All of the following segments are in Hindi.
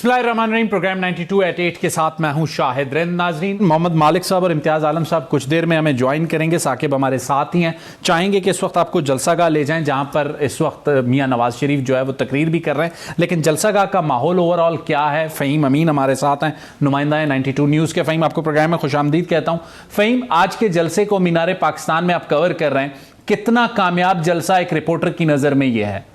बिस्मिल्लाहिर्रहमानिर्रहीम। प्रोग्राम 92@8 के साथ मैं हूं शाहिद रिंद। नाजरीन, मोहम्मद मालिक साहब और इम्तियाज़ आलम साहब कुछ देर में हमें ज्वाइन करेंगे। साकिब हमारे साथ ही हैं। चाहेंगे कि इस वक्त आपको जलसागाह ले जाएं जहां पर इस वक्त मियां नवाज शरीफ जो है वो तकरीर भी कर रहे हैं, लेकिन जलसागाह का माहौल ओवरऑल क्या है। फ़हीम अमीन हमारे साथ हैं, नुमाइंदा है 92 न्यूज़ के। फ़हीम, आपको प्रोग्राम में खुशामदीद कहता हूँ। फ़हीम, आज के जलसे को मीनार पाकिस्तान में आप कवर कर रहे हैं, कितना कामयाब जलसा एक रिपोर्टर की नज़र में ये है?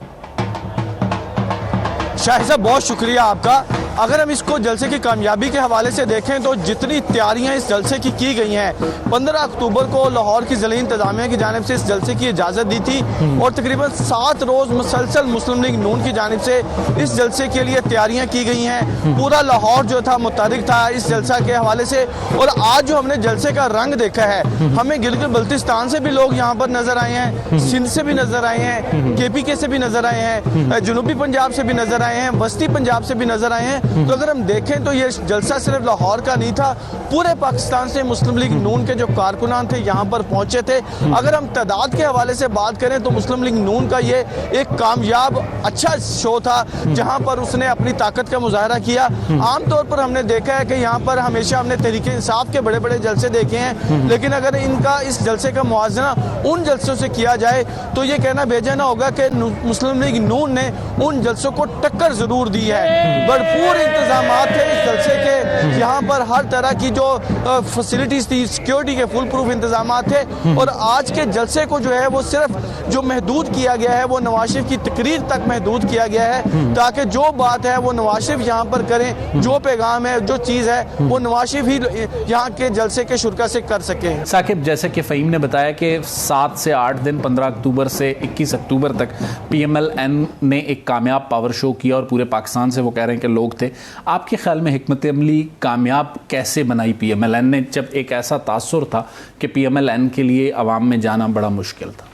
शाहिद साहब, बहुत शुक्रिया आपका। अगर हम इसको जलसे की कामयाबी के हवाले से देखें तो जितनी तैयारियां इस जलसे की गई हैं, 15 अक्टूबर को लाहौर की ज़िला इंतज़ामिया की जानिब से इस जलसे की इजाज़त दी थी और तकरीबन 7 रोज़ मुसलसल मुस्लिम लीग नून की जानिब से इस जलसे के लिए तैयारियां की गई हैं। पूरा लाहौर जो था मुतहरिक था इस जलसा के हवाले से। और आज जो हमने जलसे का रंग देखा है, हमें गिलगित बल्तिस्तान से भी लोग यहाँ पर नजर आए हैं, सिंध से भी नजर आए हैं, KPK से भी नजर आए हैं, जनूबी पंजाब से भी नजर आए हैं, वस्ती पंजाब से भी नजर आए हैं। तो अगर हम देखें तो ये जलसा सिर्फ लाहौर का नहीं था, पूरे पाकिस्तान से मुस्लिम लीग नून के जो कारकुनान थे यहाँ पर पहुंचे थे। अगर हम तादाद के हवाले से बात करें तो मुस्लिम लीग नून का ये एक कामयाब अच्छा शो था जहाँ पर उसने अपनी ताकत का मुजाहरा किया। आमतौर पर हमने देखा है कि यहाँ पर हमेशा हमने तहरीक इंसाफ के बड़े बड़े जलसे देखे हैं, लेकिन अगर इनका इस जलसे का मुआवजना उन जलसों से किया जाए तो ये कहना बेजा ना होगा कि मुस्लिम लीग नून ने उन जलसों को टक्कर जरूर दी है। भरपूर इंतजाम थे इस जलसे के, यहाँ पर हर तरह की जो फैसिलिटीज थी, सिक्योरिटी के फुल प्रूफ इंतजाम थे। और आज के जलसे को जो है वो सिर्फ जो महदूद किया गया है वो नवाज शरीफ की तकरीर तक महदूद किया गया है, ताकि जो बात है वो नवाज शरीफ यहाँ पर करें, जो पैगाम है, जो चीज़ है वो नवाज शरीफ ही यहाँ के जलसे के शुरा से कर सके। साकिब, जैसे कि फ़हीम ने बताया कि 7 से 8 दिन 15 अक्टूबर से 21 अक्टूबर तक PMLN ने एक कामयाब पावर शो किया और पूरे पाकिस्तान से वो कह रहे हैं कि लोग थे। आपके ख्याल में हिकमत अमली कामयाब कैसे बनाई PMLN ने, जब एक ऐसा तासुर था कि PMLN के लिए अवाम में जाना बड़ा मुश्किल था?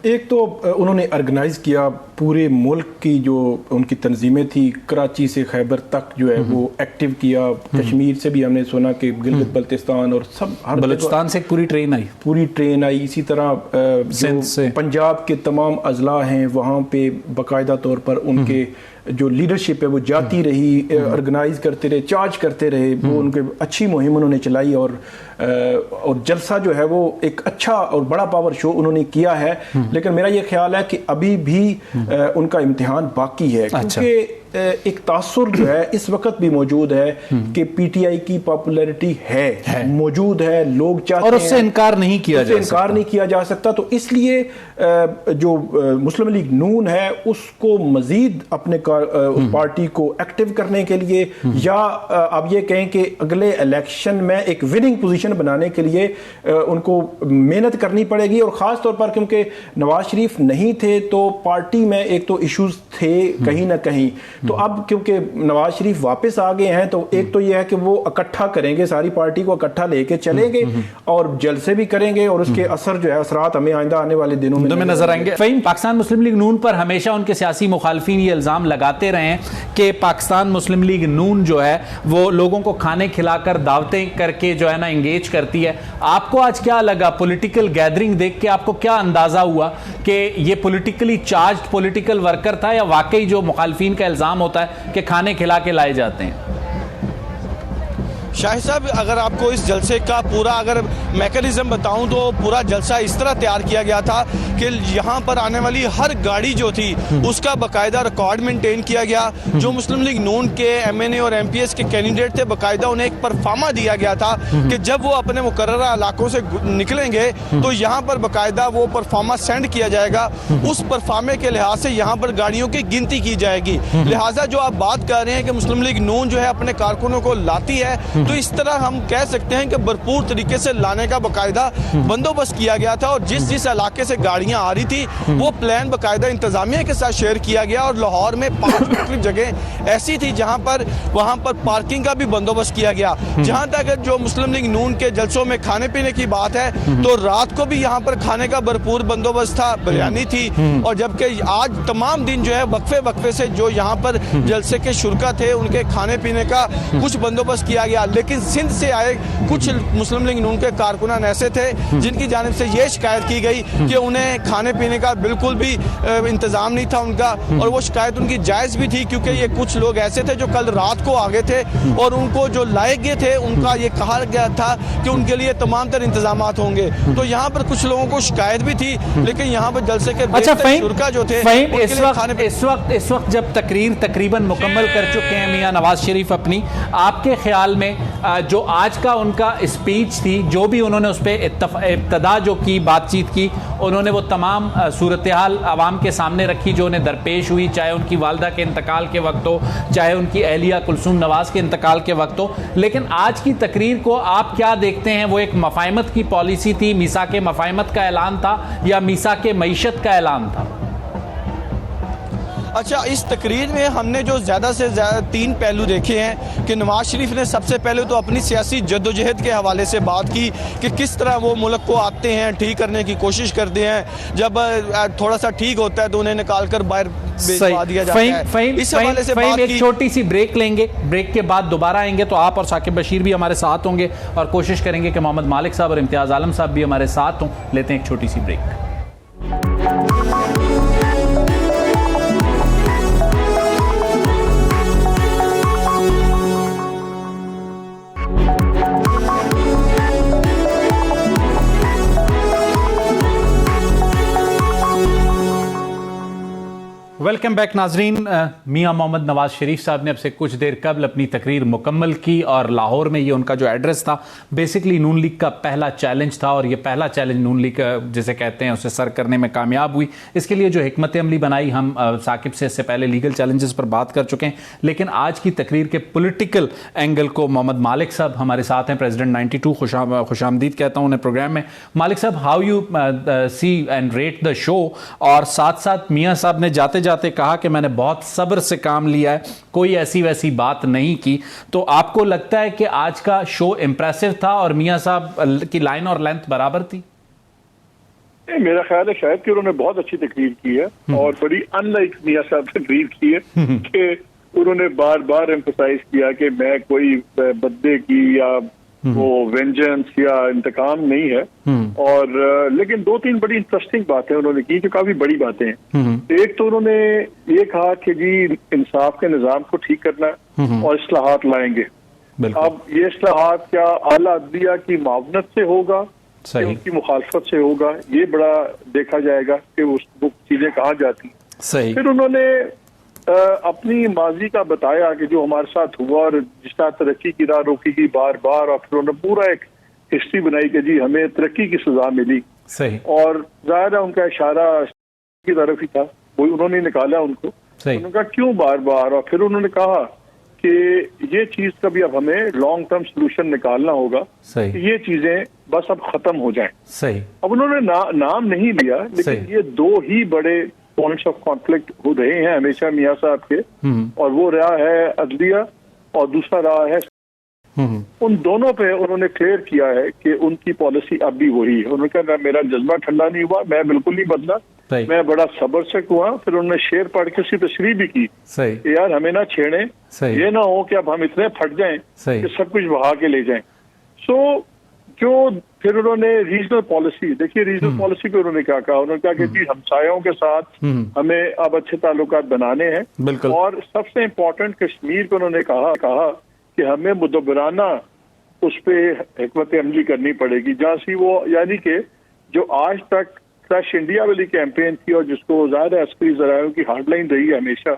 एक तो उन्होंने ऑर्गेनाइज़ किया पूरे मुल्क की जो उनकी तंजीमें थी, कराची से खैबर तक जो है वो एक्टिव किया। कश्मीर से भी हमने सुना कि गिलगित बल्तिस्तान और सब हर बलूचिस्तान से पूरी ट्रेन आई। इसी तरह से पंजाब के तमाम अजला हैं वहाँ पे बाकायदा तौर पर उनके जो लीडरशिप है वो जाती रही, ऑर्गेनाइज करते रहे, चार्ज करते रहे। वो उनके अच्छी मुहिम उन्होंने चलाई और जलसा जो है वो एक अच्छा और बड़ा पावर शो उन्होंने किया है। लेकिन मेरा ये ख्याल है कि अभी भी उनका इम्तिहान बाकी है, क्योंकि एक तासुर जो है इस वक्त भी मौजूद है कि PTI की पॉपुलैरिटी है मौजूद है, लोग चाहते हैं और उससे इनकार नहीं किया जा सकता। तो इसलिए जो मुस्लिम लीग नून है उसको मजीद अपने उस पार्टी को एक्टिव करने के लिए, या आप ये कहें कि अगले इलेक्शन में एक विनिंग पोजीशन बनाने के लिए उनको मेहनत करनी पड़ेगी। और ख़ास तौर पर क्योंकि नवाज शरीफ नहीं थे तो पार्टी में एक तो इश्यूज थे कहीं ना कहीं। तो अब क्योंकि नवाज शरीफ वापस आ गए हैं तो एक तो यह है कि वो इकट्ठा करेंगे, सारी पार्टी को इकट्ठा लेके चलेंगे और जलसे भी करेंगे और उसके असर जो है असरात हमें आइंदा आने वाले दिनों में नजर आएंगे। फ़हीम, पाकिस्तान मुस्लिम लीग नून पर हमेशा उनके सियासी मुखालफिन ये इल्ज़ाम लगाते रहे हैं कि पाकिस्तान मुस्लिम लीग नून जो है वो लोगों को खाने खिलाकर दावतें करके जो है ना इंगेज करती है। आपको आज क्या लगा, पॉलिटिकल गैदरिंग देख के आपको क्या अंदाजा हुआ कि ये पॉलिटिकली चार्ज्ड पॉलिटिकल वर्कर था या वाकई जो मुखालफिन का इल्ज़ाम होता है कि खाने खिला के लाए जाते हैं? शाहिद साहब, अगर आपको इस जलसे का पूरा अगर मैकेनिज्म बताऊं तो पूरा जलसा इस तरह तैयार किया गया था कि यहाँ पर आने वाली हर गाड़ी जो थी उसका बाकायदा रिकॉर्ड मेंटेन किया गया। जो मुस्लिम लीग नून के MNA और MPS के कैंडिडेट थे, बाकायदा उन्हें एक परफार्मा दिया गया था कि जब वो अपने मुकर्ररा इलाकों से निकलेंगे तो यहाँ पर बाकायदा वो परफार्मा सेंड किया जाएगा। उस परफार्मे के लिहाज से यहाँ पर गाड़ियों की गिनती की जाएगी। लिहाजा जो आप बात कर रहे हैं कि मुस्लिम लीग नून जो है अपने कारकुनों को लाती है, तो इस तरह हम कह सकते हैं कि भरपूर तरीके से लाने का बाकायदा बंदोबस्त किया गया था। और जिस इलाके से गाड़ियां आ रही थी वो प्लान बाकायदा इंतजामिया के साथ शेयर किया गया। और लाहौर में 5 जगह ऐसी थी जहां पर वहां पर पार्किंग का भी बंदोबस्त किया गया। जहां तक जो मुस्लिम लीग नून के जलसों में खाने पीने की बात है तो रात को भी यहाँ पर खाने का भरपूर बंदोबस्त था, बिरयानी थी। और जबकि आज तमाम दिन जो है वक्फे से जो यहाँ पर जलसे के शुरा थे उनके खाने पीने का कुछ बंदोबस्त किया गया। लेकिन सिंध से आए कुछ मुस्लिम लीग नून के कारकुनान ऐसे थे जिनकी जानिब से ये शिकायत की गई कि उन्हें खाने पीने का बिल्कुल भी इंतजाम नहीं था उनका, और वो शिकायत उनकी जायज़ भी थी क्योंकि ये कुछ लोग ऐसे थे जो कल रात को आ गए थे और उनको जो लाए गए थे उनका ये कहा गया था कि उनके लिए तमाम तर इंतजाम होंगे। तो यहाँ पर कुछ लोगों को शिकायत भी थी, लेकिन यहाँ पर जलसे के अच्छा शुरका जो थे इस वक्त जब तकरीर तकरीबन मुकम्मल कर चुके हैं मियां नवाज शरीफ अपनी, आपके ख्याल में जो आज का उनका स्पीच थी, जो भी उन्होंने उस पर इब्तदा जो की बातचीत की, उन्होंने वो तमाम सूरत हाल आवाम के सामने रखी जो उन्हें दरपेश हुई, चाहे उनकी वालदा के इंतकाल के वक्त हो, चाहे उनकी अहलिया कुलसूम नवाज के इंतकाल के वक्त हो। लेकिन आज की तकरीर को आप क्या देखते हैं? वो एक मफाहमत की पॉलिसी थी, मीसा के मफाहमत का ऐलान था या मीसा के मईशत का ऐलान था? अच्छा, इस तकरीर में हमने जो ज़्यादा से ज़्यादा 3 पहलू देखे हैं कि नवाज शरीफ ने सबसे पहले तो अपनी सियासी जद्दोजहद के हवाले से बात की कि किस तरह वो मुल्क को आते हैं, ठीक करने की कोशिश करते हैं, जब थोड़ा सा ठीक होता है तो उन्हें निकाल कर बाहर भिजवा दिया जाता है। इस हवाले से बात एक छोटी सी ब्रेक लेंगे, ब्रेक के बाद दोबारा आएंगे तो आप और साकिब बशीर भी हमारे साथ होंगे और कोशिश करेंगे कि मोहम्मद मालिक साहब और इम्तियाज़ आलम साहब भी हमारे साथ हों। लेते हैं एक छोटी सी ब्रेक। वेलकम बैक नाजरीन। मियां मोहम्मद नवाज शरीफ साहब ने अब से कुछ देर कबल अपनी तकरीर मुकम्मल की और लाहौर में ये उनका जो एड्रेस था बेसिकली नून लीग का पहला चैलेंज था और ये पहला चैलेंज नून लीग जिसे कहते हैं उसे सर करने में कामयाब हुई। इसके लिए जो हिकमत अमली बनाई हम साकिब से इससे पहले लीगल चैलेंजेस पर बात कर चुके हैं, लेकिन आज की तकरीर के पॉलिटिकल एंगल को मोहम्मद मालिक साहब हमारे साथ हैं, प्रेसिडेंट 92, खुशामदीद कहता हूँ उन्हें प्रोग्राम में। मालिक साहब, how you see and rate the show? और साथ साथ मियाँ साहब ने जाते जाते कहा कि मैंने बहुत सब्र से काम लिया है, कोई ऐसी वैसी बात नहीं की। तो आपको लगता है कि आज का शो इंप्रेसिव था और मियां साहब की लाइन और लेंथ बराबर थी? मेरा ख्याल है शायद कि उन्होंने बहुत अच्छी तकरीर की है और बड़ी अनलाइक मियां साहब तकरीर की है कि उन्होंने बार बार एम्फसाइज किया कि मैं कोई बदले की या वो वेंजेंस या इंतकाम नहीं है। और लेकिन 2-3 बड़ी इंटरेस्टिंग बातें उन्होंने की जो काफी बड़ी बातें हैं। एक तो उन्होंने ये कहा कि जी इंसाफ के निजाम को ठीक करना और इस्लाहात लाएंगे। अब ये इस्लाहात क्या आला अदलिया की मावनत से होगा कि उनकी मुखालफत से होगा, ये बड़ा देखा जाएगा कि वो चीजें कहाँ जाती। सही। फिर उन्होंने अपनी माजी का बताया कि जो हमारे साथ हुआ और जिस तरह तरक्की की राह रोकी गई बार बार, और फिर उन्होंने पूरा एक हिस्ट्री बनाई कि जी हमें तरक्की की सजा मिली। सही। और जाहिर है उनका इशारा की तरफ ही था, वो उन्होंने निकाला उनको। उन्होंने कहा क्यों बार बार, और फिर उन्होंने कहा कि ये चीज का भी अब हमें लॉन्ग टर्म सोल्यूशन निकालना होगा कि ये चीजें बस अब खत्म हो जाएं। सही। अब उन्होंने नाम नहीं लिया, लेकिन ये 2 ही बड़े पॉइंट्स ऑफ कॉन्फ्लिक्ट हो रहे हैं हमेशा मियां साहब के, और वो रहा है अदलिया और दूसरा रहा है। उन दोनों पे उन्होंने क्लियर किया है कि उनकी पॉलिसी अब भी वही है। उन्होंने कहा मेरा जज्बा ठंडा नहीं हुआ, मैं बिल्कुल नहीं बदला, मैं बड़ा सब्र से हुआ। फिर उन्होंने शेर पढ़ के उसकी तशरीह भी की कि यार हमें ना छेड़े, ये ना हो कि अब हम इतने फट जाएं कि सब कुछ बहा के ले जाएं। सो जो फिर उन्होंने रीजनल पॉलिसी देखिए, रीजनल पॉलिसी पे उन्होंने क्या कहा, उन्होंने कहा कि जी हमसायों के साथ हमें अब अच्छे ताल्लुकात बनाने हैं। और सबसे इम्पोर्टेंट कश्मीर को उन्होंने कहा कि हमें मुदब्बराना उस पर हिकमत अमली करनी पड़ेगी, जहाँ सी वो यानी कि जो आज तक फ्रेश इंडिया वाली कैंपेन थी और जिसको ज़्यादा अस्करी ज़रायों की हार्डलाइन रही है हमेशा,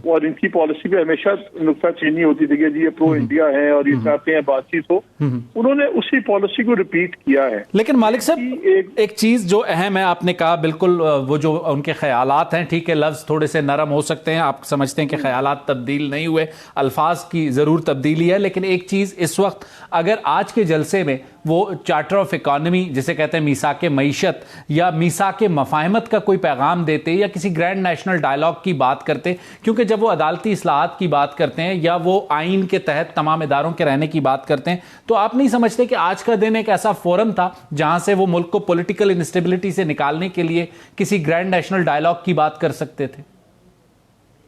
और इनकी पॉलिसी पे हमेशा नुक्ताचीनी होती थी कि जी ये प्रो इंडिया है और ये चाहते हैं बातचीत हो, उन्होंने उसी पॉलिसी को रिपीट किया है। लेकिन मालिक साहब एक चीज जो अहम है, आपने कहा बिल्कुल वो जो उनके ख्यालात हैं, ठीक है लफ्ज थोड़े से नरम हो सकते हैं, आप समझते हैं कि ख्यालात तब्दील नहीं हुए, अल्फाज की जरूर तब्दीली है, लेकिन एक चीज इस वक्त अगर आज के जलसे में वो चार्टर ऑफ इकोनॉमी जिसे कहते हैं मीसा के मईशत या मीसा के मफाहमत का कोई पैगाम देते या किसी ग्रैंड नेशनल डायलॉग की बात करते, क्योंकि जब वो अदालती इस्लाहात की बात करते हैं या वो आइन के तहत तमाम इदारों के रहने की बात करते हैं, तो आप नहीं समझते कि आज का दिन एक ऐसा फोरम था जहां से वो मुल्क को पॉलिटिकल इंस्टेबिलिटी से निकालने के लिए किसी ग्रैंड नेशनल डायलॉग की बात कर सकते थे?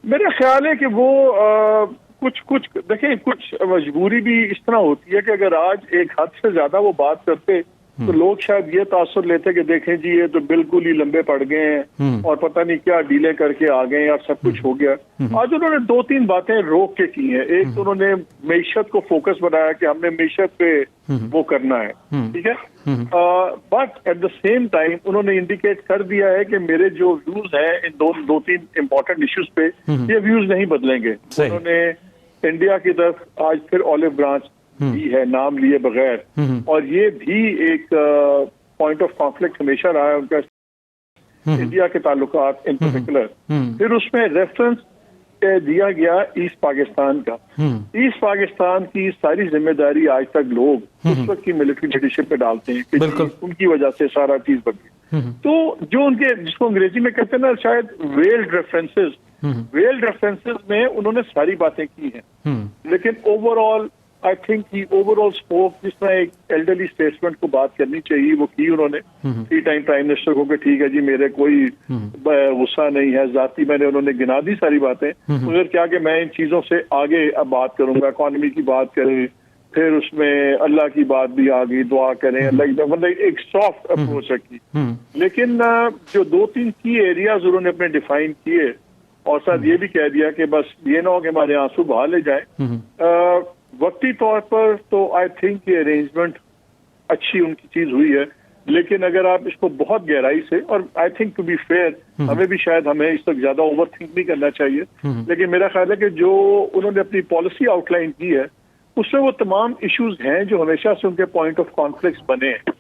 मेरा ख्याल है कि वो कुछ देखिए, कुछ मजबूरी भी इस तरह होती है कि अगर आज एक हद से ज्यादा वो बात करते तो लोग शायद ये तासुर लेते कि देखें जी ये तो बिल्कुल ही लंबे पड़ गए हैं और पता नहीं क्या डीले करके आ गए और सब कुछ हो गया। आज उन्होंने 2-3 बातें रोक के की हैं। एक तो उन्होंने मईशत को फोकस बनाया कि हमने मईशत पे वो करना है, ठीक है, but at the same time उन्होंने इंडिकेट कर दिया है कि मेरे जो व्यूज हैं इन 2-3 इम्पोर्टेंट इश्यूज पे ये व्यूज नहीं बदलेंगे। उन्होंने इंडिया की तरफ आज फिर ऑलिव ब्रांच भी है नाम लिए बगैर, और ये भी एक पॉइंट ऑफ कॉन्फ्लिक्ट हमेशा रहा है उनका इंडिया के ताल्लुकात इन पर्टिकुलर। फिर उसमें रेफरेंस दिया गया ईस्ट पाकिस्तान का। ईस्ट पाकिस्तान की सारी जिम्मेदारी आज तक लोग उस वक्त की मिलिट्री लीडरशिप पे डालते हैं कि उनकी वजह से सारा चीज बदली। तो जो उनके जिसको अंग्रेजी में कहते हैं ना शायद वेल्ड रेफरेंसेस में उन्होंने सारी बातें की हैं, लेकिन ओवरऑल आई थिंक कि ओवरऑल स्पोक जिस तरह एक एल्डरली स्टेटसमेंट को बात करनी चाहिए वो की उन्होंने 3 टाइम प्राइम मिनिस्टर को कि ठीक है जी मेरे कोई गुस्सा नहीं है, जाती मैंने उन्होंने गिना दी सारी बातें। उन्होंने क्या कि मैं इन चीजों से आगे अब बात करूंगा, इकॉनमी की बात करें, फिर उसमें अल्लाह की बात भी आ गई, दुआ करें अल्लाह की, मतलब एक सॉफ्ट अप्रोच रखी। लेकिन जो 2-3 की एरियाज उन्होंने अपने डिफाइन किए और साथ ये भी कह दिया कि बस ये ना हो कि हमारे आंसू बहा ले जाए। वक्ती तौर पर तो आई थिंक ये अरेंजमेंट अच्छी उनकी चीज हुई है, लेकिन अगर आप इसको बहुत गहराई से, और I think to be fair हमें भी शायद हमें इस तक ज्यादा ओवर थिंक नहीं करना चाहिए, लेकिन मेरा ख्याल है कि जो उन्होंने अपनी पॉलिसी आउटलाइन की है उसमें वो तमाम इश्यूज हैं जो हमेशा से उनके पॉइंट ऑफ कॉन्फ्लिक्ट बने हैं।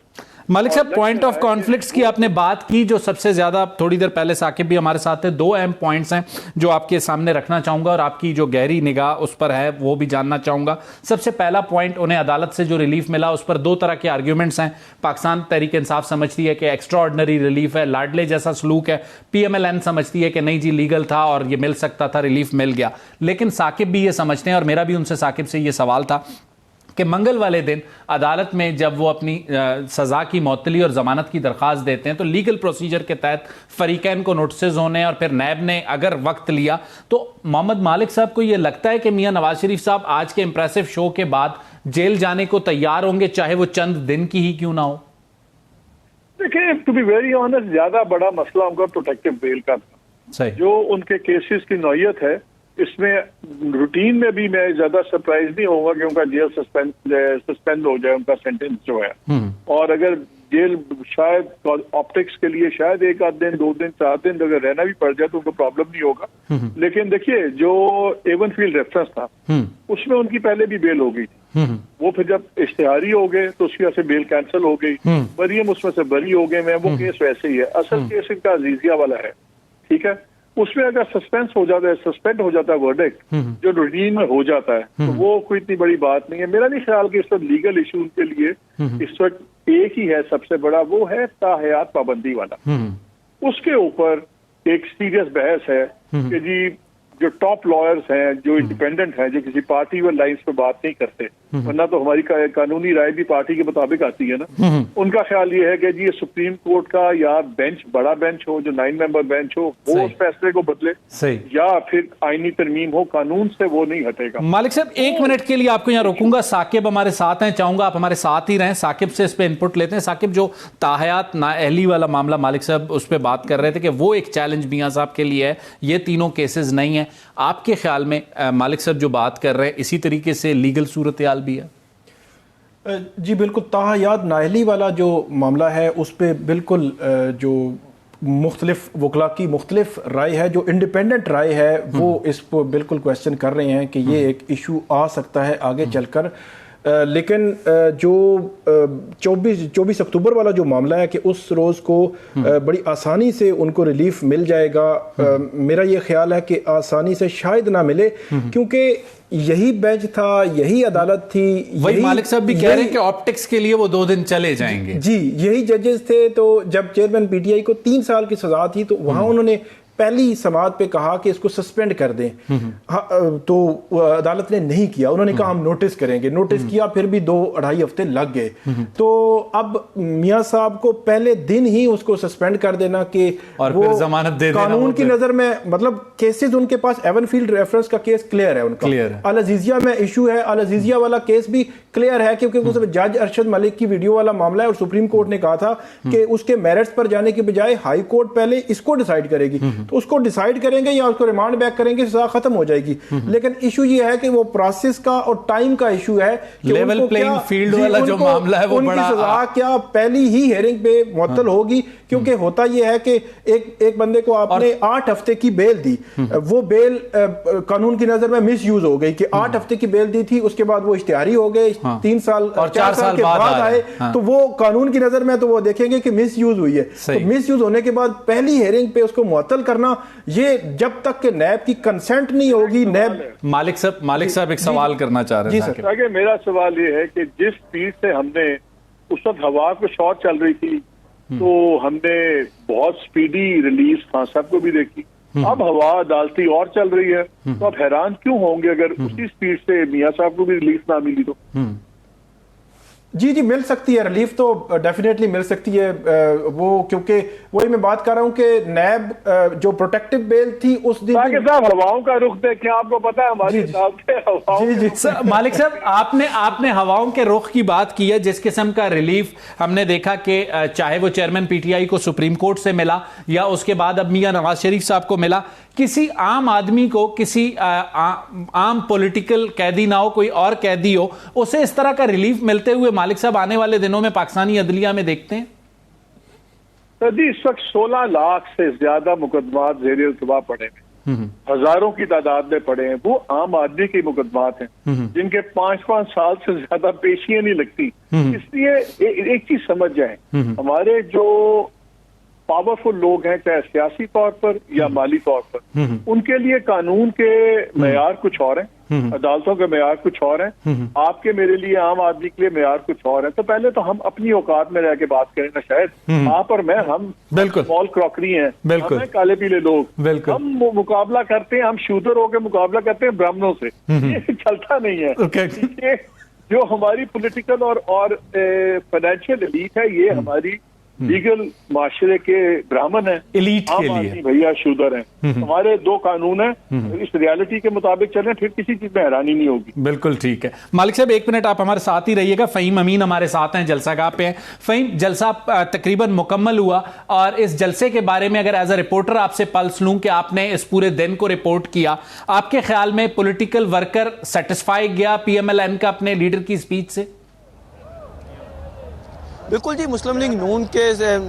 मलिक साहब, पॉइंट ऑफ कॉन्फ्लिक्ट्स की आपने बात की, जो सबसे ज्यादा थोड़ी देर पहले साकिब भी हमारे साथ थे, 2 अहम पॉइंट्स हैं जो आपके सामने रखना चाहूंगा और आपकी जो गहरी निगाह उस पर है वो भी जानना चाहूंगा। सबसे पहला पॉइंट, उन्हें अदालत से जो रिलीफ मिला उस पर 2 तरह के आर्ग्यूमेंट्स हैं। पाकिस्तान तहरीक इंसाफ समझती है कि एक्स्ट्रा ऑर्डिनरी रिलीफ है, लाडले जैसा सलूक है। PMLN समझती है कि नहीं जी लीगल था और ये मिल सकता था, रिलीफ मिल गया। लेकिन साकिब भी ये समझते हैं और मेरा भी उनसे साकिब से ये सवाल था कि मंगल वाले दिन अदालत में जब वो अपनी सजा की मअतली और जमानत की दरख्वास्त देते हैं तो लीगल प्रोसीजर के तहत फरीकैन को नोटिस होने और फिर नैब ने अगर वक्त लिया तो मोहम्मद मालिक साहब को ये लगता है कि मियां नवाज शरीफ साहब आज के इंप्रेसिव शो के बाद जेल जाने को तैयार होंगे, चाहे वो चंद दिन की ही क्यों ना हो? देखिए, टू बी वेरी ऑनेस्ट, ज्यादा बड़ा मसला उनका प्रोटेक्टिव बेल का था। जो उनके केसेस की नौयत है इसमें रूटीन में भी मैं ज्यादा सरप्राइज नहीं होऊंगा कि उनका जेल सस्पेंड हो जाए, उनका सेंटेंस जो है। और अगर जेल शायद ऑप्टिक्स के लिए शायद 1 आध दिन, 2 दिन, 4 दिन अगर रहना भी पड़ जाए तो उनको प्रॉब्लम नहीं होगा। लेकिन देखिए, जो एवनफील्ड रेफरेंस था उसमें उनकी पहले भी बेल हो गई थी। वो फिर जब इश्तिहारी हो गए तो उसकी वजह से बेल कैंसिल हो गई। मरियम उसमें से बरी हो गए। मैं वो केस वैसे ही है। असल केस इनका अजीजिया वाला है, ठीक है। उसमें अगर सस्पेंस हो जाता है, सस्पेंड हो जाता है वर्डिक्ट जो रूटीन में हो जाता है, तो वो कोई इतनी बड़ी बात नहीं है। मेरा नहीं ख्याल कि इस वक्त लीगल इशू उनके लिए इस वक्त एक ही है सबसे बड़ा, वो है ताहयात पाबंदी वाला। उसके ऊपर एक सीरियस बहस है कि जी जो टॉप लॉयर्स हैं, जो इंडिपेंडेंट हैं, जो किसी पार्टी व लाइन्स पे बात नहीं करते, वरना तो हमारी कानूनी राय भी पार्टी के मुताबिक आती है ना। उनका ख्याल ये है कि जी ये सुप्रीम कोर्ट का या बेंच, बड़ा बेंच हो, जो 9 मेंबर बेंच हो, वो उस फैसले को बदले, या फिर आईनी तरमीम हो, कानून से वो नहीं हटेगा। मालिक साहब, 1 मिनट के लिए आपको यहाँ रोकूंगा। साकिब हमारे साथ हैं, चाहूंगा आप हमारे साथ ही रहें। साकिब से इस पे इनपुट लेते हैं। साकिब, जो ताहयात नाअहली वाला मामला मालिक साहब उस पर बात कर रहे थे कि वो एक चैलेंज मियां साहब के लिए है, ये तीनों केसेस नहीं है। आपके ख्याल में मालिक साहब जो बात कर रहे हैं इसी तरीके से लीगल सूरत हाल भी है? जी बिल्कुल, ताहयात नाअहली वाला जो मामला है उस पर बिल्कुल जो मुख्तलिफ वकला की मुख्तलिफ राय है, जो इंडिपेंडेंट राय है, वो इस पर बिल्कुल क्वेश्चन कर रहे हैं कि ये एक इशू आ सकता है आगे चलकर। लेकिन जो 24 अक्टूबर वाला जो मामला है कि उस रोज़ को बड़ी आसानी से उनको रिलीफ मिल जाएगा, मेरा ये ख्याल है कि आसानी से शायद ना मिले, क्योंकि यही बेंच था, यही अदालत थी। वही मालिक साहब भी कह रहे हैं कि ऑप्टिक्स के लिए वो 2 दिन चले जाएंगे। जी, यही जजेस थे। तो जब चेयरमैन PTI को 3 साल की सजा थी तो वहां उन्होंने पहली समाअत पे कहा कि इसको सस्पेंड कर दें, तो अदालत ने नहीं किया। उन्होंने कहा हम नोटिस करेंगे, नोटिस किया, फिर भी 2-2.5 हफ्ते लग गए। तो अब मियां साहब को पहले दिन ही उसको सस्पेंड कर देना कि और वो फिर जमानत दे देना, कानून की नजर में, मतलब केसेस उनके पास एवनफील्ड रेफरेंस का केस क्लियर है उनका, अल अजीजिया में इशू है, अल अजीजिया वाला केस भी क्लियर है क्योंकि उसमें जज अरशद मलिक की वीडियो वाला मामला है और सुप्रीम कोर्ट ने कहा था कि उसके मेरिट्स पर जाने के बजाय हाई कोर्ट पहले इसको डिसाइड करेगी, तो उसको डिसाइड करेंगे या उसको रिमांड बैक करेंगे, सजा खत्म हो जाएगी। लेकिन इशू ये है कि वो प्रोसेस का और टाइम का इशू है कि लेवल प्लेइंग फील्ड वाला जो मामला है वो बड़ा, सजा क्या पहली ही हियरिंग पे मुअत्तल होगी, क्योंकि होता यह है कि एक बंदे को आपने 8 हफ्ते की बेल दी, वो बेल कानून की नजर में मिस यूज हो गई कि 8 हफ्ते की बेल दी थी, उसके बाद वो इश्तिहारी हो गए, 3 साल और 4 साल के बाद आए, तो वो कानून की नजर में तो वो देखेंगे कि मिस यूज हुई है। तो मिस यूज होने के बाद पहली हियरिंग पे उसको मुअत्तल करना, ये जब तक कि नैब की कंसेंट नहीं होगी। नैब मालिक साहब एक सवाल करना चाह रहे हैं। जी सर, मेरा सवाल ये है कि जिस स्पीड से हमने उस वक्त हवा पे शॉट चल रही थी, तो हमने बहुत स्पीडी रिलीज खान साहब को भी देखी, अब हवा अदालती और चल रही है, तो आप हैरान क्यों होंगे अगर उसी स्पीड से मियां साहब को भी रिलीफ ना मिली तो? जी मिल सकती है रिलीफ, तो डेफिनेटली मिल सकती है वो, क्योंकि वही मैं बात कर रहा हूं कि नैब जो प्रोटेक्टिव बेल थी उस दिन साहब हवाओं का रुख देखें, आपको पता है हमारी सर, मालिक साहब आपने हवाओं के रुख की बात की है। जिस किस्म का रिलीफ हमने देखा कि चाहे वो चेयरमैन पीटीआई को सुप्रीम कोर्ट से मिला या उसके बाद अब मियां नवाज शरीफ साहब को मिला, किसी आम आदमी को, किसी आम पॉलिटिकल कैदी ना हो, कोई और कैदी हो, उसे इस तरह का रिलीफ मिलते हुए मालिक साहब आने वाले दिनों में पाकिस्तानी अदलिया में देखते हैं? सर जी, इस वक्त 16 लाख से ज्यादा मुकदमात ज़ेर इल्तिवा पड़े हैं, हजारों की तादाद में पड़े हैं। वो आम आदमी के मुकदमात हैं जिनके 5-5 साल से ज्यादा पेशियां नहीं लगती। इसलिए एक चीज समझ जाए, हमारे जो पावरफुल लोग हैं, चाहे सियासी तौर पर या माली तौर पर, उनके लिए कानून के मेयार कुछ और हैं, अदालतों के मेयार कुछ और हैं, आपके मेरे लिए आम आदमी के लिए मेयार कुछ और है। तो पहले तो हम अपनी औकात में रह के बात करें ना, शायद आप और मैं, हम स्मॉल क्रॉकरी हैं, हम काले पीले लोग, हम मुकाबला करते हैं, हम शूदर होकर मुकाबला करते हैं ब्राह्मणों से, ये चलता नहीं है। जो हमारी पॉलिटिकल और फाइनेंशियल एलीट है, ये हमारी लीगल माशरे के ब्राह्मण है, एलीट के लिए भैया शूदर हैं। हमारे 2 कानून हैं, इस रियलिटी के मुताबिक चलें, फिर किसी चीज में हैरानी नहीं होगी। बिल्कुल ठीक है। मालिक साहब 1 मिनट आप हमारे साथ ही रहिएगा। फ़हीम अमीन हमारे साथ हैं, जलसागाह पे हैं। फ़हीम, जलसा तकरीबन मुकम्मल हुआ और इस जलसे के बारे में अगर एज अ रिपोर्टर आपसे पल्स लूं कि आपने इस पूरे दिन को रिपोर्ट किया, आपके ख्याल में पॉलिटिकल वर्कर सेटिस्फाई गया PMLN का अपने लीडर की स्पीच से? बिल्कुल जी, मुस्लिम लीग नून के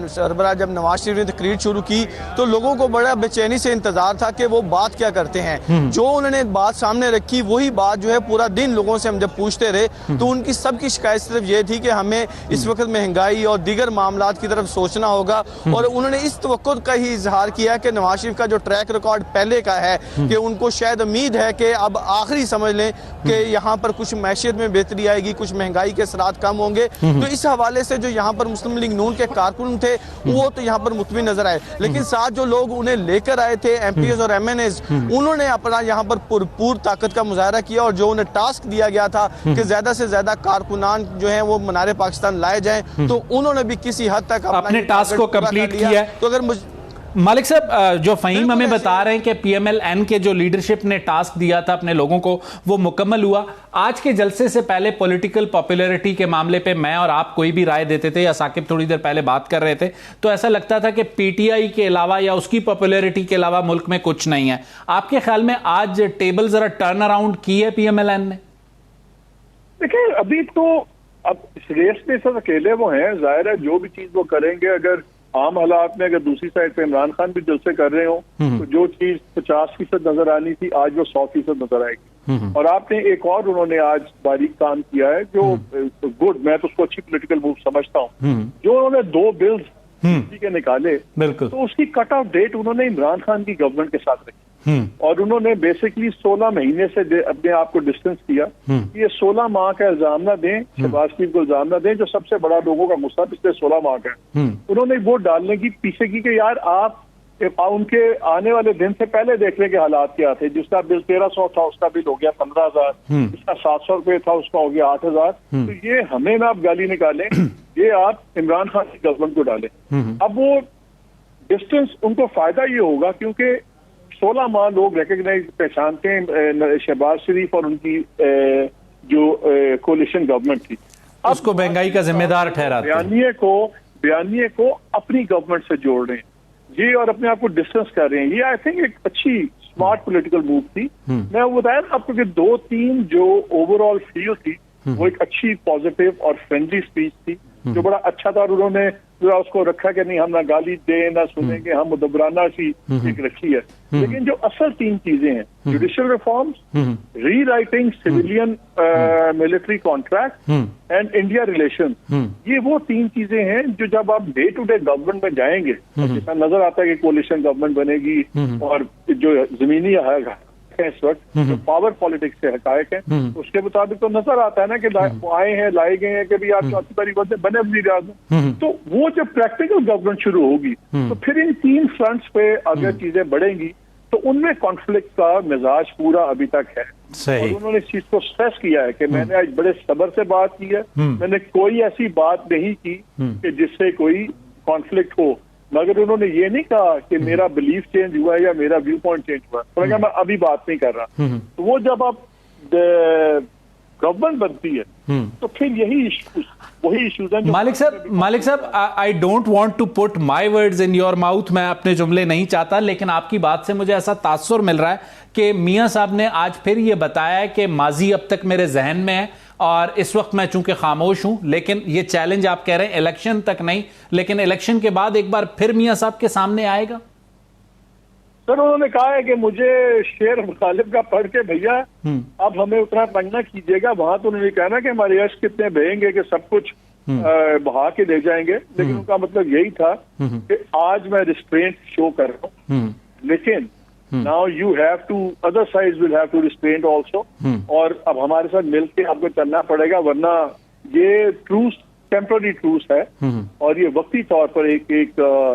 सरबराह जब नवाज शरीफ ने तकरीर शुरू की तो लोगों को बड़ा बेचैनी से इंतजार था कि वो बात क्या करते हैं। जो उन्होंने बात सामने रखी वही बात जो है पूरा दिन लोगों से हम जब पूछते रहे तो उनकी सबकी शिकायत सिर्फ ये थी कि हमें इस वक्त महंगाई और दीगर मामलात की तरफ सोचना होगा। और उन्होंने इस तवक्कुत का ही इजहार किया कि नवाज शरीफ का जो ट्रैक रिकॉर्ड पहले का है कि उनको शायद उम्मीद है कि अब आखिरी समझ लें कि यहाँ पर कुछ मैशियत में बेहतरी आएगी, कुछ महंगाई के असरात कम होंगे। तो इस हवाले से यहाँ पर मुस्लिम लीग नून के कारकुन थे वो तो यहाँ पर मुतमिन नजर आए, लेकिन साथ जो लोग उन्हें लेकर आए थे MPs और MNAs, उन्होंने अपना यहाँ पर भरपूर ताकत का मुजाहरा किया और जो उन्हें टास्क दिया गया था कि ज्यादा से ज्यादा कारकुनान जो है वो मनारे पाकिस्तान लाए जाएं, तो उन्होंने भी किसी हद तक अपने टास्क को कंप्लीट किया। तो अगर मालिक साहब, जो फ़हीम हमें बता रहे हैं कि PMLN के जो लीडरशिप ने टास्क दिया था अपने लोगों को वो मुकम्मल हुआ। आज के जलसे से पहले पॉलिटिकल पॉपुलैरिटी के मामले पे मैं और आप कोई भी राय देते थे या साकिब थोड़ी देर पहले बात कर रहे थे तो ऐसा लगता था कि PTI के अलावा या उसकी पॉपुलैरिटी के अलावा मुल्क में कुछ नहीं है। आपके ख्याल में आज टेबल जरा टर्न अराउंड की है PMLN ने? देखिए, अभी तो अब इस रेस में सब अकेले वो हैं, जाहिर है जो भी चीज वो करेंगे, अगर आम हालात में अगर दूसरी साइड पे इमरान खान भी जलसे कर रहे हो तो जो चीज 50% नजर आनी थी आज वो 100% नजर आएगी। और आपने एक और उन्होंने आज बारीक काम किया है जो गुड, मैं तो उसको अच्छी पॉलिटिकल मूव समझता हूँ। जो उन्होंने 2 बिल्स के निकाले तो उसकी कट ऑफ डेट उन्होंने इमरान खान की गवर्नमेंट के साथ रखी और उन्होंने बेसिकली 16 महीने से अपने आप को डिस्टेंस किया कि ये 16 माह का इल्जाम ना दें, शहबाज शरीफ को इल्जाम ना दें जो सबसे बड़ा लोगों का मुद्दा पिछले 16 माह का है। उन्होंने वोट डालने की पीछे की कि यार आप उनके आने वाले दिन से पहले देखने के हालात क्या थे। जिसका बिल 1300 था उसका बिल हो गया 15,000, जिसका 700 रुपये था उसका हो गया 8,000। तो ये हमें ना आप गाली निकालें, ये आप इमरान खान की गवर्नमेंट को डालें। अब वो डिस्टेंस उनको फायदा ये होगा क्योंकि 16 माह लोग रिकग्नाइज पहचानते हैं शहबाज शरीफ और उनकी जो कोलिशन गवर्नमेंट थी, उसको महंगाई का जिम्मेदार ठहराते हैं। बयानिए को अपनी गवर्नमेंट से जोड़ रहे हैं ये और अपने आप को डिस्टेंस कर रहे हैं। ये आई थिंक एक अच्छी स्मार्ट पॉलिटिकल मूव थी। मैं वो बताया ना आपको कि 2-3 जो ओवरऑल फील थी वो एक अच्छी पॉजिटिव और फ्रेंडली स्पीच थी जो बड़ा अच्छा था। और उन्होंने पूरा उसको रखा कि नहीं हम ना गाली दें ना सुनेंगे, हम मुदबराना सी एक रखी है। लेकिन जो असल 3 चीजें हैं, judicial reforms, rewriting civilian military contract and India relation, ये वो 3 चीजें हैं जो जब आप डे टू डे गवर्नमेंट में जाएंगे, जिसमें नजर आता है कि कोलिशन गवर्नमेंट बनेगी और जो जमीनी है इस वक्त जो पावर पॉलिटिक्स से हकायक है उसके मुताबिक तो नजर आता है ना कि आए हैं लाए गए हैं कि भी आप चौथी तारीख से बने वज़ीर आज़म। तो वो जब प्रैक्टिकल गवर्नमेंट शुरू होगी तो फिर इन 3 फ्रंट्स पे अगर चीजें बढ़ेंगी तो उनमें कॉन्फ्लिक्ट का मिजाज पूरा अभी तक है। और उन्होंने इस चीज को स्ट्रेस किया है कि मैंने आज बड़े सब्र से बात की है, मैंने कोई ऐसी बात नहीं की कि जिससे कोई कॉन्फ्लिक्ट हो, मगर उन्होंने ये नहीं कहा कि मेरा बिलीफ चेंज हुआ है या मेरा व्यू पॉइंट चेंज हुआ है। तो मैं अभी बात नहीं कर रहा। तो वो जब आप गवर्नमेंट बनती है तो फिर यही इश्यूज वही इश्यूज हैं। मालिक साहब I don't want to put my words in your mouth, मैं अपने जुमले नहीं चाहता, लेकिन आपकी बात से मुझे ऐसा तासुर मिल रहा है कि मियां साहब ने आज फिर ये बताया है कि माजी अब तक मेरे जहन में है और इस वक्त मैं चूंकि खामोश हूं, लेकिन ये चैलेंज आप कह रहे हैं इलेक्शन तक नहीं, लेकिन इलेक्शन के बाद एक बार फिर मियां साहब के सामने आएगा। सर उन्होंने कहा है कि मुझे शेर मुखालिफ का पढ़ के भैया अब हमें उतना तंग ना कीजिएगा। वहां तो उन्होंने कहा ना कि हमारे यश कितने बहेंगे कि सब कुछ बहा के ले जाएंगे, लेकिन उनका मतलब यही था कि आज मैं रिस्ट्रेंट शो कर रहा हूँ, लेकिन now you have to other side will have to restraint also, और अब हमारे साथ मिलके आपको चलना पड़ेगा, वरना ये ट्रूस टेम्पररी ट्रूस है और ये वक्ती तौर पर एक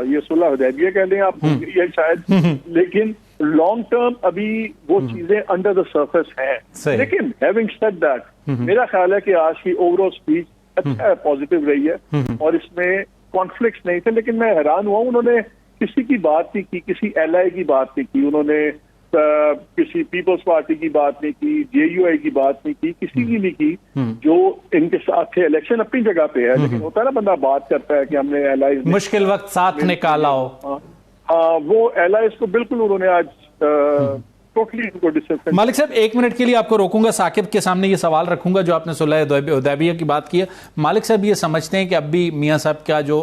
ये सुलह हुदैबिया कह लें आप ये शायद, लेकिन लॉन्ग टर्म अभी वो चीजें अंडर द सरफेस है। लेकिन हैविंग सेड दैट मेरा ख्याल है कि आज की ओवरऑल स्पीच अच्छा है, पॉजिटिव रही है और इसमें कॉन्फ्लिक्ट्स नहीं थे। लेकिन मैं हैरान हुआ उन्होंने किसी की बात नहीं की, किसी एलआई की बात नहीं की, उन्होंने किसी पीपल्स पार्टी की बात नहीं की, जेयूआई की बात नहीं की, किसी की नहीं की जो इनके साथ थे। इलेक्शन अपनी जगह पे है, लेकिन होता है ना बंदा बात करता है कि हमने एलआई मुश्किल वक्त साथ निकाला हो। हाँ वो एलआई को बिल्कुल उन्होंने आज टोटली उनको डिस्टेंस। मालिक साहब 1 मिनट के लिए आपको रोकूंगा, साकिब के सामने ये सवाल रखूंगा जो आपने सुलह हुदैबिया की बात की है। मालिक साहब ये समझते हैं कि अब भी मियां साहब का जो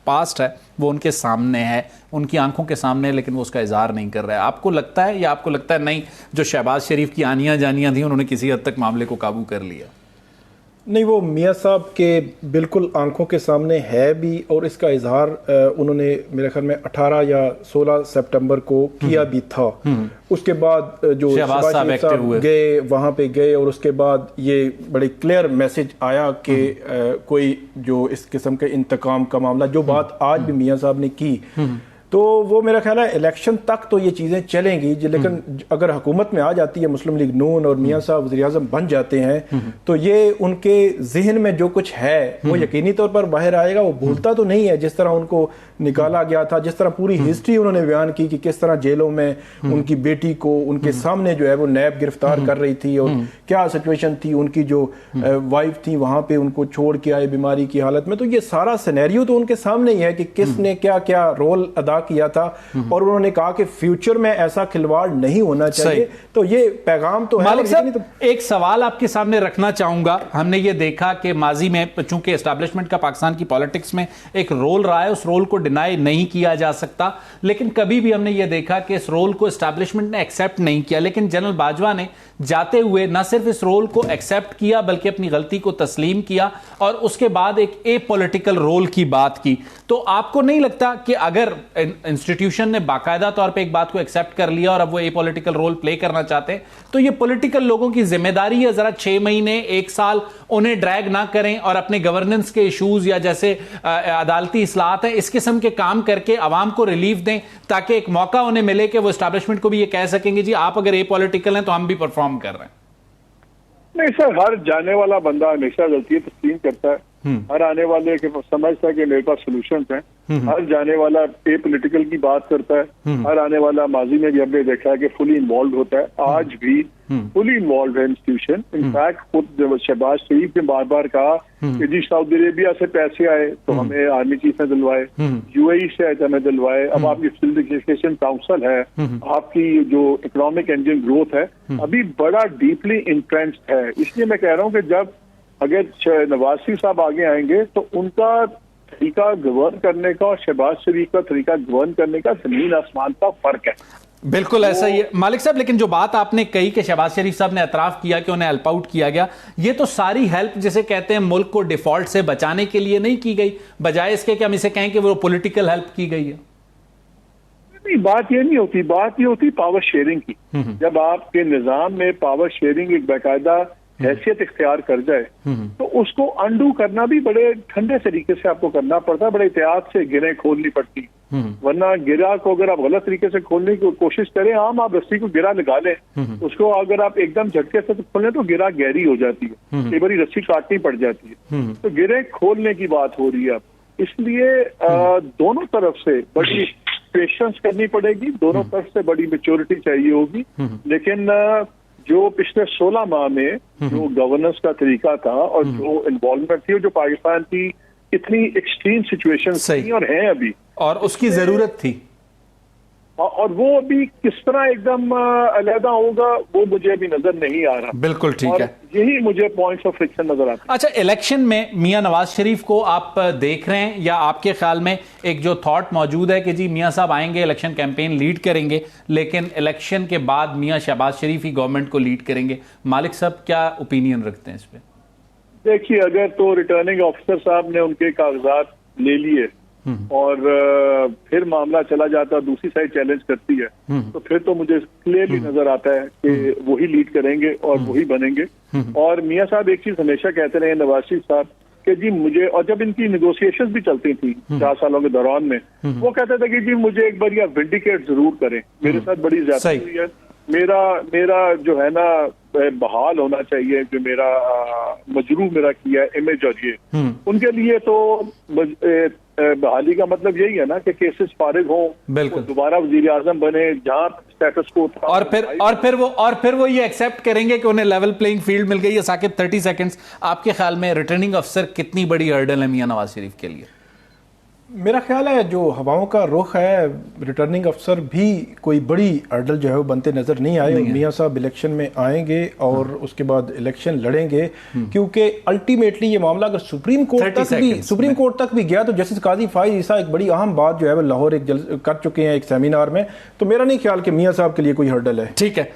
पास्ट है वो उनके सामने है, उनकी आंखों के सामने, लेकिन वो उसका इजहार नहीं कर रहा है। आपको लगता है या आपको लगता है नहीं जो शहबाज शरीफ की आनियां जानियां थी उन्होंने किसी हद तक मामले को काबू कर लिया? नहीं, वो मियां साहब के बिल्कुल आंखों के सामने है भी, और इसका इजहार उन्होंने मेरे ख्याल में 18 या 16 सितंबर को किया भी था। उसके बाद जो शहबाज साहब गए वहाँ पे गए और उसके बाद ये बड़े क्लियर मैसेज आया कि कोई जो इस किस्म के इंतकाम का मामला, जो बात आज भी मियां साहब ने की, तो वो मेरा ख्याल है इलेक्शन तक तो ये चीज़ें चलेंगी। लेकिन अगर हुकूमत में आ जाती है मुस्लिम लीग नून और मियां साहब वज़ीर आज़म बन जाते हैं तो ये उनके जहन में जो कुछ है वो यकीनी तौर पर बाहर आएगा। वो भूलता तो नहीं है जिस तरह उनको निकाला गया था, जिस तरह पूरी हिस्ट्री उन्होंने बयान की कि किस तरह जेलों में उनकी बेटी को उनके सामने जो है वो नैब गिरफ्तार कर रही थी और क्या सिचुएशन थी, उनकी जो वाइफ थी वहां पे उनको छोड़ के आए बीमारी की हालत में। तो ये सारा सिनेरियो तो उनके सामने ही है कि किसने क्या क्या रोल अदा किया था, और उन्होंने कहा कि फ्यूचर में ऐसा खिलवाड़ नहीं होना चाहिए। तो ये पैगाम तो है। मालिक साहब एक सवाल आपके सामने रखना चाहूंगा। हमने ये देखा कि माजी में चूंकि एस्टैब्लिशमेंट का पाकिस्तान की पॉलिटिक्स में एक रोल रहा है, उस रोल को डिनाई नहीं किया जा सकता, लेकिन कभी भी हमने ये देखा कि इस रोल को एस्टैब्लिशमेंट ने एक्सेप्ट नहीं किया। लेकिन जनरल बाजवा ने जाते हुए न सिर्फ इस रोल को एक्सेप्ट किया बल्कि अपनी गलती को तस्लीम किया और उसके बाद एक एपॉलिटिकल रोल की बात की। तो आपको नहीं लगता कि अगर इंस्टीट्यूशन ने बाकायदा तौर पे एक बात को एक्सेप्ट कर लिया और अब वो एपॉलिटिकल रोल प्ले करना चाहते हैं तो ये पॉलिटिकल लोगों की जिम्मेदारी है जरा 6 महीने 1 साल उन्हें ड्रैग ना करें और अपने गवर्नेंस के इश्यूज या जैसे अदालती इस्लाहत है इस किस्म किस्म के काम करके आवाम को रिलीफ दें, ताकि एक मौका उन्हें मिले कि वो एस्टैब्लिशमेंट को भी ये कह सकेंगे जी आप अगर एपॉलिटिकल हैं तो हम भी परफॉर्म कर रहे हैं? नहीं सर, हर जाने वाला बंदा हमेशा गलती तस्लीम करता है। हर आने वाले के समझता है कि मेरे पास सोल्यूशन हैं। हर जाने वाला ए पॉलिटिकल की बात करता है। हर आने वाला माजी में भी हमने देखा है कि फुली इन्वॉल्व होता है। आज भी फुली इन्वॉल्व है इंस्टीट्यूशन। इनफैक्ट खुद शहबाज शरीफ ने बार बार कहा कि जी सऊदी अरेबिया से पैसे आए तो हमें आर्मी चीफ ने दिलवाए, यूएई से आए तो हमें दिलवाए। अब आपकी सिविल काउंसिल है, आपकी जो इकोनॉमिक इंजन ग्रोथ है अभी बड़ा डीपली इंट्रेंच्ड है। इसलिए मैं कह रहा हूँ कि जब अगर नवाज शरीफ साहब आगे आएंगे तो उनका तरीका गवर्न करने का और शहबाज शरीफ का तरीका गवर्न करने का जमीन आसमान का फर्क है। बिल्कुल ऐसा ही है मालिक साहब, लेकिन जो बात आपने कही कि शहबाज शरीफ साहब ने एतराफ किया कि उन्हें हेल्प आउट किया गया, ये तो सारी हेल्प जिसे कहते हैं मुल्क को डिफॉल्ट से बचाने के लिए नहीं की गई, बजाय इसके कि हम इसे कहें कि वो पॉलिटिकल हेल्प की गई है। नहीं, बात ये नहीं होती, बात ये होती पावर शेयरिंग की। जब आपके निजाम में पावर शेयरिंग एक बाकायदा हैसियत इख्तियार कर जाए तो उसको अंडू करना भी बड़े ठंडे तरीके से आपको करना पड़ता है, बड़े एहतियात से गिरें खोलनी पड़ती। वरना गिरा को अगर आप गलत तरीके से खोलने की कोशिश करें, आप रस्सी को गिरा लगा लें, उसको अगर आप एकदम झटके से खोलें तो गिरा गहरी हो जाती है, कई बार रस्सी काटनी पड़ जाती है। तो गिरे खोलने की बात हो रही है अब, इसलिए दोनों तरफ से बड़ी पेशेंस करनी पड़ेगी, दोनों तरफ से बड़ी मैच्योरिटी चाहिए होगी। लेकिन जो पिछले 16 माह में जो गवर्नेंस का तरीका था और जो इन्वॉल्वमेंट थी, जो पाकिस्तान की इतनी एक्सट्रीम सिचुएशन थी और हैं अभी, और उसकी जरूरत थी, और वो अभी किस तरह एकदम अलहदा होगा वो मुझे अभी नजर नहीं आ रहा। बिल्कुल ठीक है, यही मुझे पॉइंट्स ऑफ फ्रिक्शन नजर आते हैं। अच्छा, इलेक्शन में मियां नवाज शरीफ को आप देख रहे हैं, या आपके ख्याल में एक जो थॉट मौजूद है कि जी मियां साहब आएंगे, इलेक्शन कैंपेन लीड करेंगे, लेकिन इलेक्शन के बाद मियां शहबाज शरीफ ही गवर्नमेंट को लीड करेंगे? मालिक साहब क्या ओपिनियन रखते हैं इस पर? देखिए, अगर तो रिटर्निंग ऑफिसर साहब ने उनके कागजात ले लिए और फिर मामला चला जाता, दूसरी साइड चैलेंज करती है, तो फिर तो मुझे क्लियरली नजर आता है कि वही लीड करेंगे और वही बनेंगे। और मियां साहब एक चीज हमेशा कहते रहे, नवाज शरीफ साहब, कि जी मुझे, और जब इनकी नेगोशिएशंस भी चलती थी 4 सालों के दौरान में, वो कहते थे कि जी मुझे एक बार आप विंडिकेट जरूर करें, मेरे साथ बड़ी ज्यादती हुई है, मेरा जो है ना बहाल होना चाहिए, जो मेरा मजरूह मेरा किया है इमेज, और ये उनके लिए तो बहाली का मतलब यही है ना कि केसेस फारिग हो, दोबारा वजीर आजम बने जहां स्टेटस को था, और फिर वो ये एक्सेप्ट करेंगे कि उन्हें लेवल प्लेइंग फील्ड मिल गई है। साकिब 30 सेकंड्स, आपके ख्याल में रिटर्निंग अफसर कितनी बड़ी हर्डल है मियां नवाज शरीफ के लिए? मेरा ख्याल है जो हवाओं का रुख है, रिटर्निंग अफसर भी कोई बड़ी हर्डल जो है वो बनते नजर नहीं आए। मियां साहब इलेक्शन में आएंगे और उसके बाद इलेक्शन लड़ेंगे, क्योंकि अल्टीमेटली ये मामला अगर सुप्रीम कोर्ट तक भी गया तो जस्टिस काजी फाइज ईसा एक बड़ी अहम बात जो है वो लाहौर कर चुके हैं एक सेमिनार में, तो मेरा नहीं ख्याल कि मियां साहब के लिए कोई हर्डल है। ठीक है,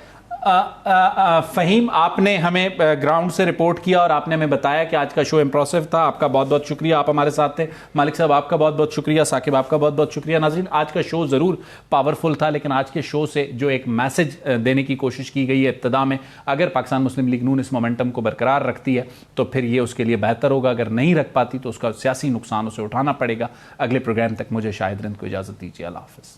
फ़हीम, आपने हमें ग्राउंड से रिपोर्ट किया और आपने हमें बताया कि आज का शो इम्प्रेसिव था। आपका बहुत बहुत शुक्रिया, आप हमारे साथ थे। मालिक साहब आपका बहुत बहुत शुक्रिया, साकिब आपका बहुत बहुत शुक्रिया। नाज़रीन, आज का शो ज़रूर पावरफुल था, लेकिन आज के शो से जो एक मैसेज देने की कोशिश की गई है इब्तिदा में, अगर पाकिस्तान मुस्लिम लीग नून इस मोमेंटम को बरकरार रखती है तो फिर ये उसके लिए बेहतर होगा, अगर नहीं रख पाती तो उसका सियासी नुकसान उसे उठाना पड़ेगा। अगले प्रोग्राम तक मुझे शाहिद रिंद को इजाज़त दीजिए। अल्लाह हाफ़िज़।